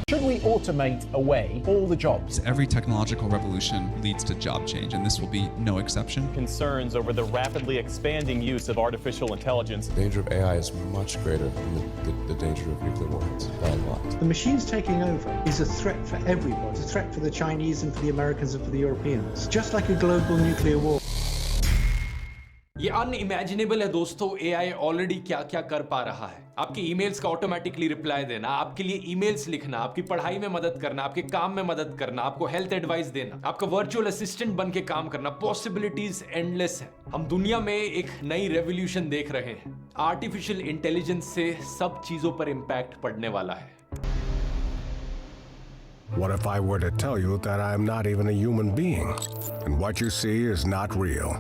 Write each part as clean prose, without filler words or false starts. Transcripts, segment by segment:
Should we automate away all the jobs? Every technological revolution leads to job change, and this will be no exception. Concerns over the rapidly expanding use of artificial intelligence. The danger of AI is much greater than the danger of nuclear warheads, by a lot. The machines taking over is a threat for everyone. It's a threat for the Chinese and for the Americans and for the Europeans. Just like a global nuclear war. ये unimaginable है दोस्तों, AI already क्या क्या कर पा रहा है। आपके ईमेल्स का ऑटोमेटिकली रिप्लाई देना, आपके लिए ईमेल्स लिखना, आपकी पढ़ाई में मदद करना, आपके काम में मदद करना, आपको हेल्थ एडवाइस देना, आपका वर्चुअल असिस्टेंट बन के काम करना। पॉसिबिलिटीज एंडलेस है। हम दुनिया में एक नई रेवोल्यूशन देख रहे हैं। आर्टिफिशियल इंटेलिजेंस से सब चीजों पर इंपैक्ट पड़ने वाला है। What if I were to tell you that I am not even a human being, and what you see is not real?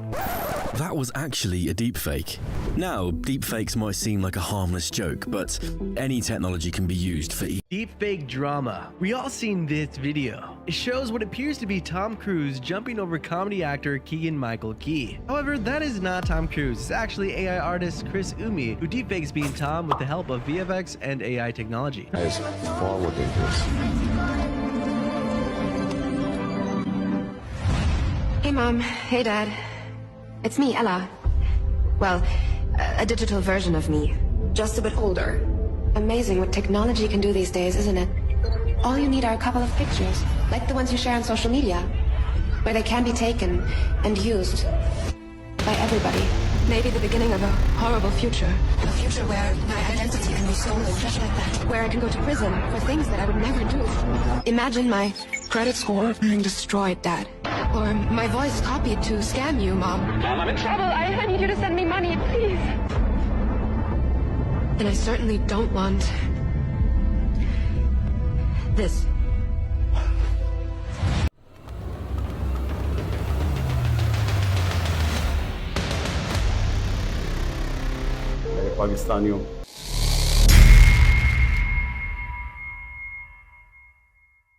That was actually a deepfake. Now, deepfakes might seem like a harmless joke, but any technology can be used for deepfake drama. We all seen this video. It shows what appears to be Tom Cruise jumping over comedy actor Keegan-Michael Key. However, that is not Tom Cruise. It's actually AI artist Chris Umi, who deepfakes being Tom with the help of VFX and AI technology. That is far more dangerous. Hey Mom, hey Dad. It's me, Ella. Well, a digital version of me. Just a bit older. Amazing what technology can do these days, isn't it? All you need are a couple of pictures, like the ones you share on social media, where they can be taken and used by everybody. Maybe the beginning of a horrible future. A future where my identity can be stolen, just like that. Where I can go to prison for things that I would never do. Imagine my credit score being destroyed, Dad. Or my voice copied to scam you, Mom. Mom, I'm in trouble. I need you to send me money, please. And I certainly don't want this. पाकिस्तानियों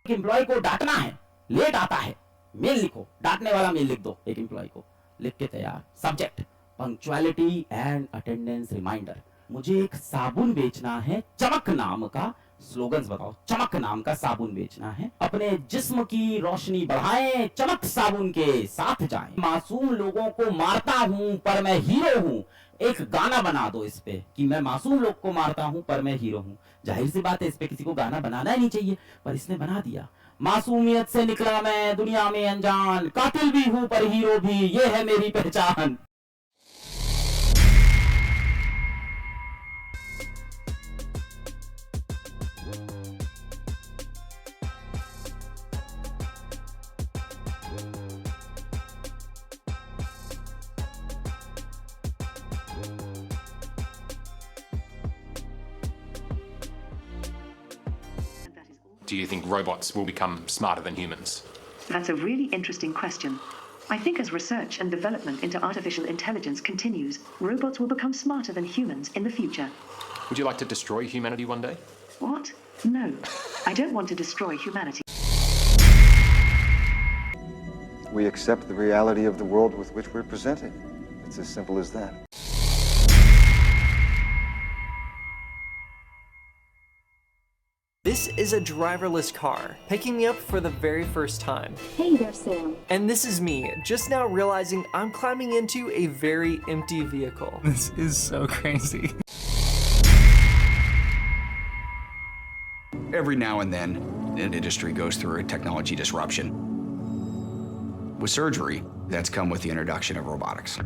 employ को डांटना है, late आता है, mail लिखो, डांटने वाला mail लिख दो एक एम्प्लॉय को, लिख के तैयार। Subject punctuality and attendance reminder. मुझे एक साबुन बेचना है, चमक नाम का। स्लोगन्स बताओ। चमक नाम का साबुन बेचना है। अपने जिस्म की रोशनी बढ़ाएं, चमक साबुन के साथ जाएं। मासूम लोगों को मारता हूं पर मैं हीरो हूं। एक गाना बना दो इस पे कि मैं मासूम लोग को मारता हूं पर मैं हीरो हूं। जाहिर सी बात है इस पे किसी को गाना बनाना ही नहीं चाहिए, पर इसने बना दिया। मासूमियत से निकला मैं दुनिया में अनजान, कातिल भी हूं पर हीरो भी, ये है मेरी पहचान। Do you think robots will become smarter than humans? That's a really interesting question. I think as research and development into artificial intelligence continues, robots will become smarter than humans in the future. Would you like to destroy humanity one day? What? No. I don't want to destroy humanity. We accept the reality of the world with which we're presented. It's as simple as that. This is a driverless car, picking me up for the very first time. Hey there, Sam. And this is me, just now realizing I'm climbing into a very empty vehicle. This is so crazy. Every now and then, an industry goes through a technology disruption. With surgery, that's come with the introduction of robotics.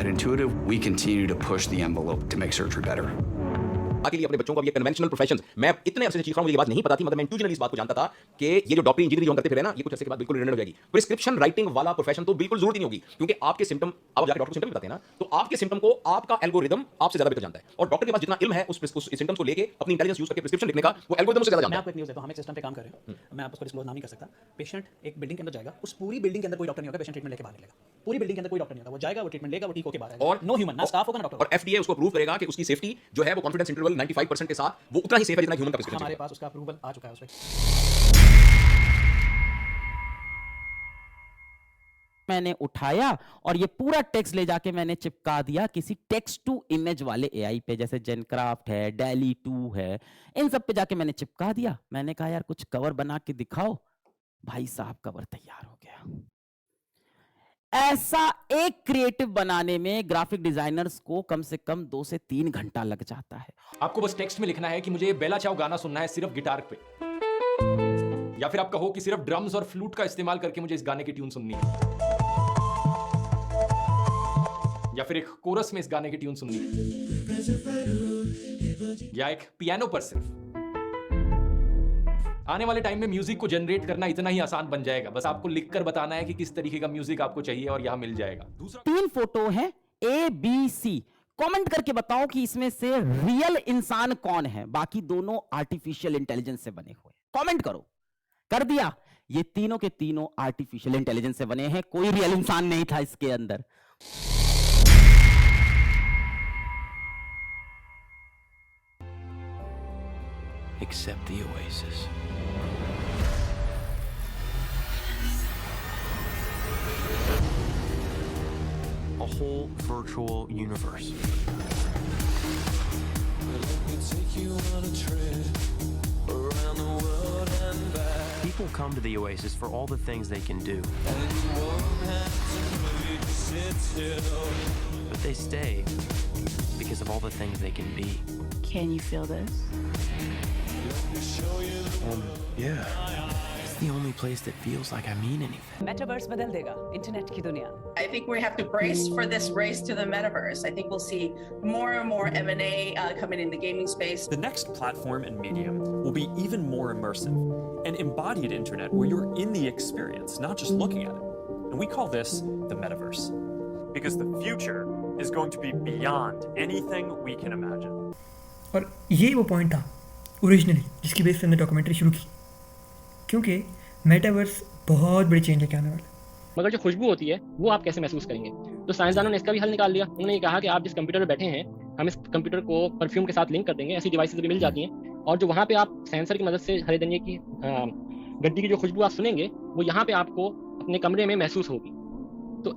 At Intuitive, we continue to push the envelope to make surgery better. के लिए अपने बच्चों को अब ये conventional professions, मैं इतने अरसे से सीख रहा हूं, मुझे ये बात नहीं पता थी, मतलब मैं इंट्यूजनली इस बात को जानता था कि ये जो डॉक्टरी इंजीनियरिंग जो हम करते फिरे ना, ये कुछ अरसे के बाद बिल्कुल रिडंडेंट हो जाएगी। प्रिस्क्रिप्शन राइटिंग वाला प्रोफेशन तो बिल्कुल जरूरत ही नहीं होगी, क्योंकि आपके सिम्टम, आप जाकर डॉक्टर को सिम्टम बताते हैं ना, तो आपके सिम्टम को आपका एल्गोरिदम आपसे ज्यादा बेहतर जानता है, और डॉक्टर के पास जितना इल्म है उस सिम्टम्स को लेके अपनी इंटेलिजेंस यूज करके प्रिस्क्रिप्शन लिखने का, वो एल्गोरिदम से ज्यादा जानता है। मैं आपको एक न्यूज़ देता हूं, हम एक सिस्टम पे काम कर रहे हैं, मैं आपको डिस्क्लोज नाम नहीं कर सकता। पेशेंट एक बिल्डिंग के अंदर जाएगा, उस पूरी बिल्डिंग के अंदर कोई डॉक्टर नहीं होगा, पेशेंट ट्रीटमेंट लेके बाहर निकलेगा। पूरी बिल्डिंग के अंदर कोई डॉक्टर नहीं होगा, वो जाएगा, वो ट्रीटमेंट लेगा, वो ठीक होके बाहर आएगा, और नो ह्यूमन, ना स्टाफ होगा ना डॉक्टर। और एफडीए उसको अप्रूव करेगा कि उसकी सेफ्टी जो है वो कॉन्फिडेंस इंटरवल 95% के साथ वो उतना ही सेफ है जितना ह्यूमन का प्रिस्क्रिप्शन। हमारे पास उसका अप्रूवल आ चुका है उस पे। मैंने उठाया और ये पूरा टेक्स्ट ले जाके मैंने चिपका दिया किसी टेक्स्ट टू इमेज वाले एआई पे, जैसे जेनक्राफ्ट है, डैली 2 है, इन सब पे जाके मैंने चिपका दिया। मैंने कहा यार कुछ कवर बना के दिखाओ, भाई साहब कवर तैयार हो गया। ऐसा एक क्रिएटिव बनाने में ग्राफिक डिजाइनर्स को कम से कम 2 से 3 घंटा लग जाता है। आपको बस टेक्स्ट में लिखना है कि मुझे ये बेला चाओ गाना सुनना है सिर्फ गिटार पे, या फिर आप कहो कि सिर्फ ड्रम्स और फ्लूट का इस्तेमाल करके मुझे इस गाने की ट्यून सुननी है, या फिर एक कोरस में इस गाने की ट्यून सुननी है, या एक पियानो पर सिर्फ। आने वाले टाइम में म्यूजिक को जनरेट करना इतना ही आसान बन जाएगा, बस आपको लिखकर बताना है कि किस तरीके का म्यूजिक आपको चाहिए और यहां मिल जाएगा। 3 फोटो हैं ABC, कमेंट करके बताओ कि इसमें से रियल इंसान कौन है, बाकी दोनों आर्टिफिशियल इंटेलिजेंस से बने हुए। कमेंट करो। कर दिया। ये तीनों के तीनों आर्टिफिशियल इंटेलिजेंस से बने हैं, कोई रियल इंसान नहीं था इसके अंदर। Except the Oasis. A whole virtual universe. People come to the Oasis for all the things they can do. But they stay because of all the things they can be. Can you feel this? Yeah. It's the only place that feels like I mean anything. Metaverse बदल देगा internet की दुनिया। I think we have to brace for this race to the metaverse. I think we'll see more and more M&A coming in the gaming space. The next platform and medium will be even more immersive, an embodied internet where you're in the experience, not just looking at it. And we call this the metaverse. Because the future is going to be beyond anything we can imagine. और ये वो point था originally जिसकी base से हमने documentary शुरू की, क्योंकि मेटावर्स बहुत बड़ी चेंज है क्या आने वाला। मगर जो खुशबू होती है वो आप कैसे महसूस करेंगे? तो साइंसदानों ने इसका भी हल निकाल लिया। उन्होंने ये कहा कि आप जिस कंप्यूटर पर बैठे हैं, हम इस कंप्यूटर को परफ्यूम के साथ लिंक कर देंगे। ऐसी डिवाइसेस भी मिल जाती हैं, और जो वहाँ पे आप सेंसर की मदद से हरे धनिये की गड्डी की जो खुशबू आप सुनेंगे वो यहाँ पे आपको अपने कमरे में महसूस होगी। तो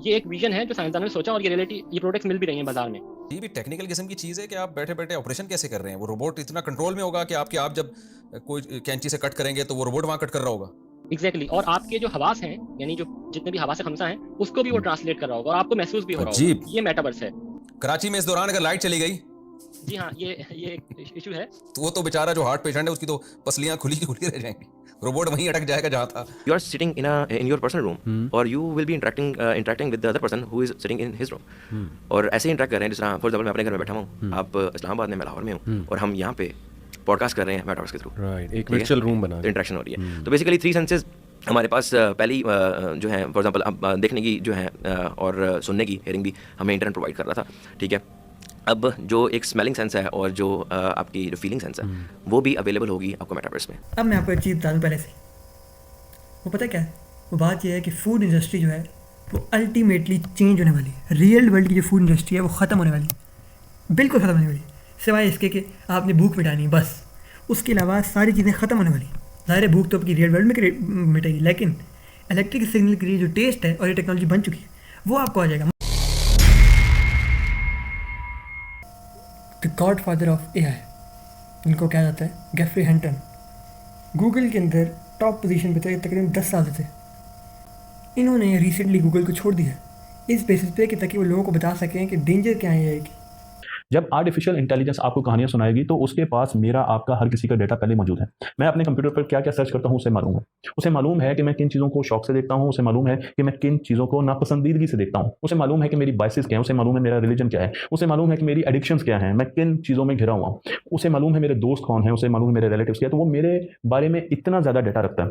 ये एक विजन है जो साइंसदानों ने सोचा, और ये रियलिटी, ये प्रोडक्ट्स मिल भी रही हैं बाजार में। ये भी टेक्निकल किस्म की चीज़ है कि आप बैठे बैठे ऑपरेशन कैसे कर रहे हैं। वो रोबोट इतना कंट्रोल में होगा कि आप जब कोई कैंची से कट करेंगे तो वो रोबोट वहाँ कट कर रहा होगा। एग्जैक्टली। और आपके जो हवास हैं, यानी जो जितने भी हवास खमसा हैं, उसको भी वो ट्रांसलेट कर रहा होगा और आपको महसूस भी हो रहा होगा। ये मेटावर्स है। कराची में इस दौरान अगर लाइट चली गई, जी हाँ, ये इशू है। तो वो तो बेचारा जो हार्ट पेशेंट है उसकी तो पसलियां खुली रह जाएंगी, रोबोट वहीं अटक जाएगा जहाँ था। You are sitting in your personal room, or you will be interacting with the other person who is sitting in his room. और ऐसे ही इंटरेक्ट कर रहे हैं जिस तरह फॉर एग्जांपल मैं अपने घर में बैठा हूँ, आप इस्लामाबाद में, मैं लाहौर में हूँ, और हम यहाँ पे पॉडकास्ट कर रहे हैं मेटावर्स के थ्रू। राइट, एक वर्चुअल रूम बना, इंटरेक्शन हो रही है। तो बेसिकली 3 सेंसेस हमारे पास पहली जो है फॉर एग्जांपल अब देखने की जो है और सुनने की, हियरिंग भी हमें इंटरनेट प्रोवाइड कर रहा था, ठीक है। अब जो एक स्मेलिंग सेंस है और जो आपकी जो फीलिंग सेंस है वो भी अवेलेबल होगी आपको मेटावर्स में। अब मैं आपको एक चीज़ बता दूँ पहले से, वो पता क्या है, वो बात ये है कि फूड इंडस्ट्री जो है वो अल्टीमेटली चेंज होने वाली है। रियल वर्ल्ड की जो फूड इंडस्ट्री है वो ख़त्म होने वाली है, बिल्कुल ख़त्म होने वाली है, सिवाय इसके कि आपने भूख मिटानी है बस। उसके अलावा सारी चीज़ें ख़त्म होने वाली हैं। ज़ाहिर है भूख तो आपकी रियल वर्ल्ड में मिटेगी, लेकिन इलेक्ट्रिक सिग्नल के लिए जो टेस्ट है और ये टेक्नोलॉजी बन चुकी है वो आपको आ जाएगा। The God father of AI, जिनको कहा जाता है गेफ्री हिंटन, गूगल के अंदर टॉप पोजीशन पे थे तकरीबन 10 साल से। इन्होंने रिसेंटली गूगल को छोड़ दिया इस बेसिस पे कि ताकि वो लोगों को बता सकें कि डेंजर क्या है AI की। जब आर्टिफिशियल इंटेलिजेंस आपको कहानियां सुनाएगी तो उसके पास मेरा आपका हर किसी का डेटा पहले मौजूद है। मैं अपने कंप्यूटर पर क्या क्या सर्च करता हूं उसे मालूम है। उसे मालूम है कि मैं किन चीज़ों को शौक से देखता हूं, उसे मालूम है कि मैं किन चीज़ों को नापसंदीदगी से देखता हूं, उसे मालूम है कि मेरी बाइसेस क्या है, उसे मालूम है मेरा रिलीजन क्या है, उसे मालूम है कि मेरी एडिक्शंस क्या है, मैं किन चीज़ों में घिरा हुआ हूँ, उसे मालूम है मेरे दोस्त कौन है, उसे मालूम है मेरे रिलेटिव्स क्या है। तो वो मेरे बारे में इतना ज़्यादा डेटा रखता है।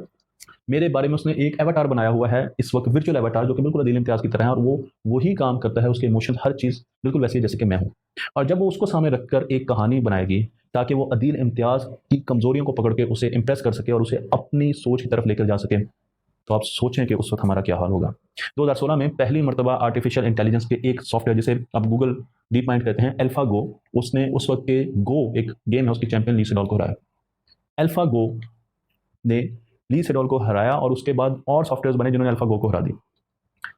मेरे बारे में उसने एक एवाटार बनाया हुआ है इस वक्त, वर्चुअल एवाटार, जो कि बिल्कुल अदील इम्तियाज़ की तरह है, और वो वही काम करता है। उसके इमोशन हर चीज़ बिल्कुल वैसी है जैसे कि मैं हूँ। और जब वो उसको सामने रखकर एक कहानी बनाएगी ताकि वो अदील इम्तियाज़ की कमज़ोरियों को पकड़ के उसे इम्प्रेस कर सके और उसे अपनी सोच की तरफ लेकर जा सके, तो आप सोचें कि उस वक्त हमारा क्या हाल होगा। 2016 में पहली मरतबा आर्टिफिशियल इंटेलिजेंस के एक सॉफ्टवेयर जिसे अब गूगल डीप माइंड कहते हैं, अल्फागो, उसने उस वक्त के गो एक गेम है उसकी चैंपियन ली सेडोल को हराया। अल्फागो ने ली सेडोल को हराया और उसके बाद और सॉफ्टवेयर बने जिन्होंने अल्फागो को हरा दी।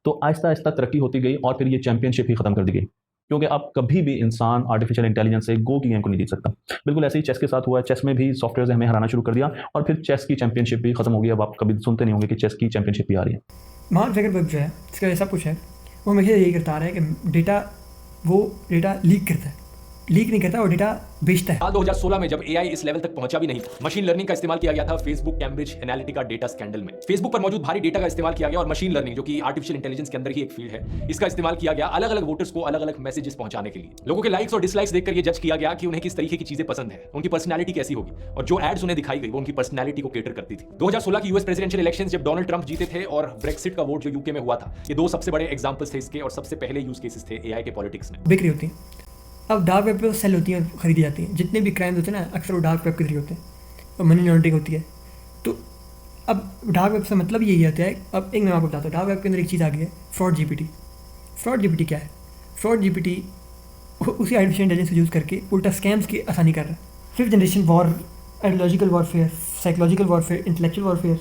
तो आहिस्ता आहिस्ता तरक्की होती गई और फिर ये चैंपियनशिप ही खत्म कर दी गई, क्योंकि अब कभी भी इंसान आर्टिफिशियल इंटेलिजेंस से गो की गेम को नहीं जीत सकता। बिल्कुल ऐसे ही चेस के साथ हुआ है, चेस में भी सॉफ्टवेयर ने हमें हराना शुरू कर दिया और फिर चेस की चैंपियनशिप भी खत्म हो गई। अब आप कभी सुनते नहीं होंगे कि चेस की चैंपियनशिप भी आ रही है। मार्क ज़करबर्ग जो है, इसका ऐसा कुछ है, वो हमेशा यही करता आ रहा है कि डेटा लीक करता है, लीक नहीं करता, वो डेटा बेचता है। साल 2016 में जब एआई इस लेवल तक पहुंचा भी नहीं था, मशीन लर्निंग का इस्तेमाल किया गया था Facebook Cambridge Analytica data scandal में। फेसबुक पर मौजूद भारी डेटा का इस्तेमाल किया गया और मशीन लर्निंग, जो कि आर्टिफिशियल इंटेलिजेंस के अंदर ही एक फील्ड है, इसका इस्तेमाल किया गया अलग अलग वोटर्स को अलग अलग मैसेजेस पहुंचाने के लिए। लोगों के लाइक्स और डिसलाइक्स देखकर ये जज किया गया कि उन्हें किस तरीके की चीजें पसंद है, उनकी पर्सनैलिटी कैसी होगी, और जो एड्स उन्हें दिखाई गई वो उनकी पर्सनैलिटी को केटर करती थी। 2016 की यूएस प्रेसिडेंशियल इलेक्शन जब डोनाल्ड ट्रंप जीते थे और ब्रेक्सिट का वोट जो यूके में हुआ था, ये दो सबसे बड़े एग्जाम्पल्स थे इसके और सबसे पहले यूज केसेस थे एआई के पॉलिटिक्स में। बिक्री होती है, अब डार्क वेब पे सेल होती है, खरीदी जाती है। जितने भी क्राइम्स होते हैं ना, अक्सर वो डार्क वेब के जरिए होते हैं और मनी लॉन्ड्रिंग होती है। तो अब डार्क वेब से मतलब यही होता है। अब एक मैं आपको बताता हूँ, डार्क वेब के अंदर एक चीज़ आ गई है, फ्रॉड जीपीटी। फ्रॉड जीपीटी क्या है? फ्रॉड जीपीटी उसी आर्टिफिशियल इंटेलिजेंस यूज़ करके उल्टा स्कैम्स की आसानी कर रहा है। 5th generation war, ideological warfare, psychological warfare, intellectual warfare,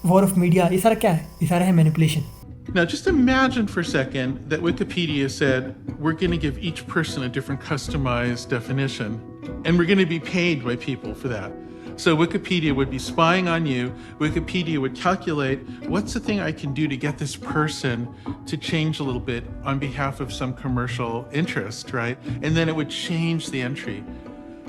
war of media, ये सारा क्या है? ये सारा है manipulation. Now, just imagine for a second that Wikipedia said, we're going to give each person a different customized definition, and we're going to be paid by people for that. So Wikipedia would be spying on you. Wikipedia would calculate, what's the thing I can do to get this person to change a little bit on behalf of some commercial interest, right? And then it would change the entry.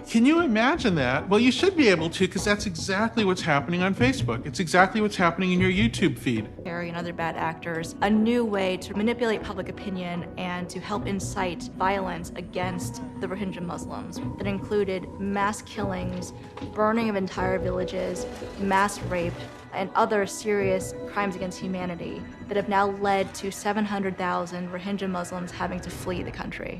Can you imagine that? Well, you should be able to, because that's exactly what's happening on Facebook. It's exactly what's happening in your YouTube feed. And other bad actors, a new way to manipulate public opinion and to help incite violence against the Rohingya Muslims that included mass killings, burning of entire villages, mass rape, and other serious crimes against humanity that have now led to 700,000 Rohingya Muslims having to flee the country.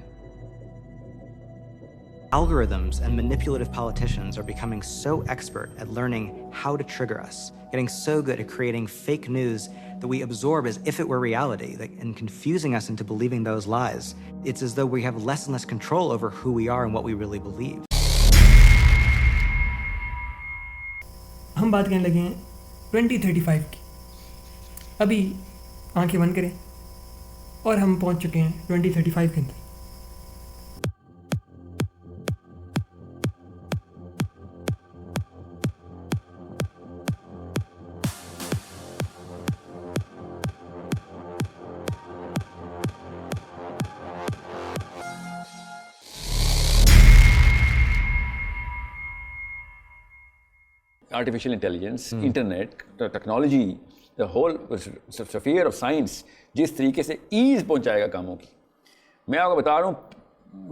Algorithms and manipulative politicians are becoming so expert at learning how to trigger us, getting so good at creating fake news that we absorb as if it were reality, and confusing us into believing those lies. It's as though we have less and less control over who we are and what we really believe. हम बात करने लगे हैं 2035 की। अभी आंखें बंद करें और हम पहुंच चुके हैं 2035 के अंदर। artificial intelligence, internet, technology, the whole sphere of science जिस तरीके से ईज पहुंचाएगा कामों की, मैं आपको बता रहा हूँ,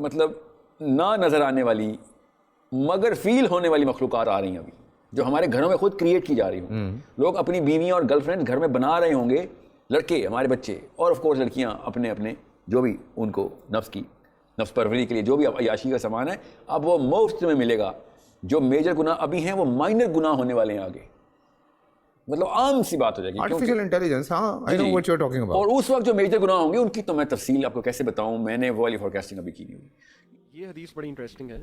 मतलब ना नज़र आने वाली मगर फील होने वाली मखलूक़ात आ रही हैं अभी, जो हमारे घरों में खुद क्रिएट की जा रही हों। लोग अपनी बीवी और गर्लफ्रेंड घर में बना रहे होंगे, लड़के हमारे बच्चे और ऑफ कोर्स लड़कियाँ अपने अपने जो भी उनको नफ्स परवरी के लिए जो भी अयाशी का सामान है, अब वो मुफ्त में मिलेगा। जो मेजर गुनाह अभी हैं वो माइनर गुनाह होने वाले हैं आगे, मतलब आम सी बात हो जाएगी। आर्टिफिशियल इंटेलिजेंस, हाँ, I know what you are talking about. और उस वक्त जो मेजर गुनाह होंगे उनकी तो मैं तफसील आपको कैसे बताऊं, मैंने वो वाली फोरकास्टिंग अभी की नहीं हुई। ये हदीस बड़ी इंटरेस्टिंग है।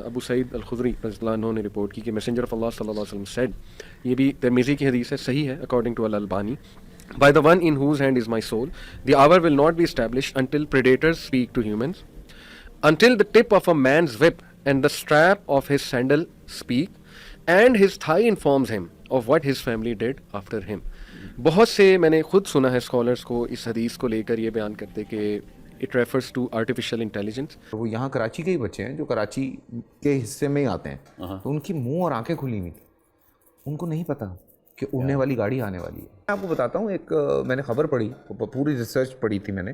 अबू सईद अल-खुदरी रज़ियल्लाहु अन्हु ने रिपोर्ट की कि मैसेंजर ऑफ अल्लाह सल्लल्लाहु अलैहि वसल्लम सेड, ये भी तिरमिज़ी की हदीस है, सही है according to al Albani, by the one in whose hand is my soul, the hour will not be established until predators speak to humans, until the tip of a man's whip and the strap of his sandal speak, and his thigh informs him of what his family did after him. बहुत से मैंने खुद सुना है scholars को इस हदीस को लेकर ये बयान करते कि it refers to artificial intelligence. वो यहाँ कराची के ही बच्चे हैं जो कराची के हिस्से में ही आते हैं, तो उनकी मुंह और आंखें खुली हुई, उनको नहीं पता कि उड़ने वाली गाड़ी आने वाली है। मैं आपको बताता हूँ, एक मैंने खबर पढ़ी, पूरी रिसर्च पढ़ी थी मैंने,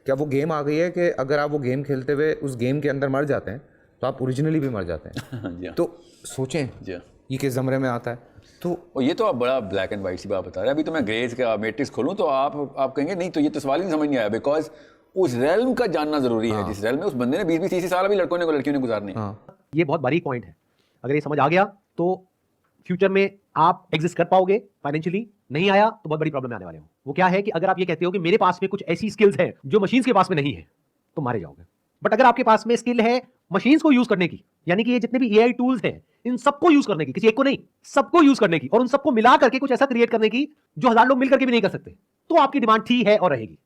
क्या वो गेम आ गई है कि अगर आप वो गेम खेलते हुए उस गेम के अंदर मर जाते हैं तो आप ओरिजिनली भी मर जाते हैं। तो सोचें ये किस ज़मरे में आता है। तो और ये तो आप बड़ा ब्लैक एंड वाइट सी बात बता रहे हैं। अभी तो मैं ग्रेज का मैट्रिक्स खोलूँ तो आप कहेंगे नहीं, तो ये तो सवाल ही नहीं समझ नहीं आया, बिकॉज उस रेल्म का जानना जरूरी है, जिस रेल्म में उस बंदे ने 20-30 साल अभी लड़कियों ने गुजारने। ये बहुत बारीक पॉइंट है, अगर ये समझ आ गया तो फ्यूचर में आप एग्जिस्ट कर पाओगे फाइनेंशियली, नहीं आया तो बहुत बड़ी प्रॉब्लम में आने वाले हो। वो क्या है कि अगर आप ये कहते हो कि मेरे पास में कुछ ऐसी स्किल्स है जो मशीन्स के पास में नहीं है, तो मारे जाओगे। बट अगर आपके पास में स्किल है मशीन्स को यूज करने की, यानी कि ये जितने भी एआई टूल्स हैं इन सबको यूज करने की, किसी एक को नहीं, सबको यूज करने की और उन सबको मिला करके कुछ ऐसा क्रिएट करने की जो 1000 लोग मिलकर के भी नहीं कर सकते, तो आपकी डिमांड थी, है और रहेगी।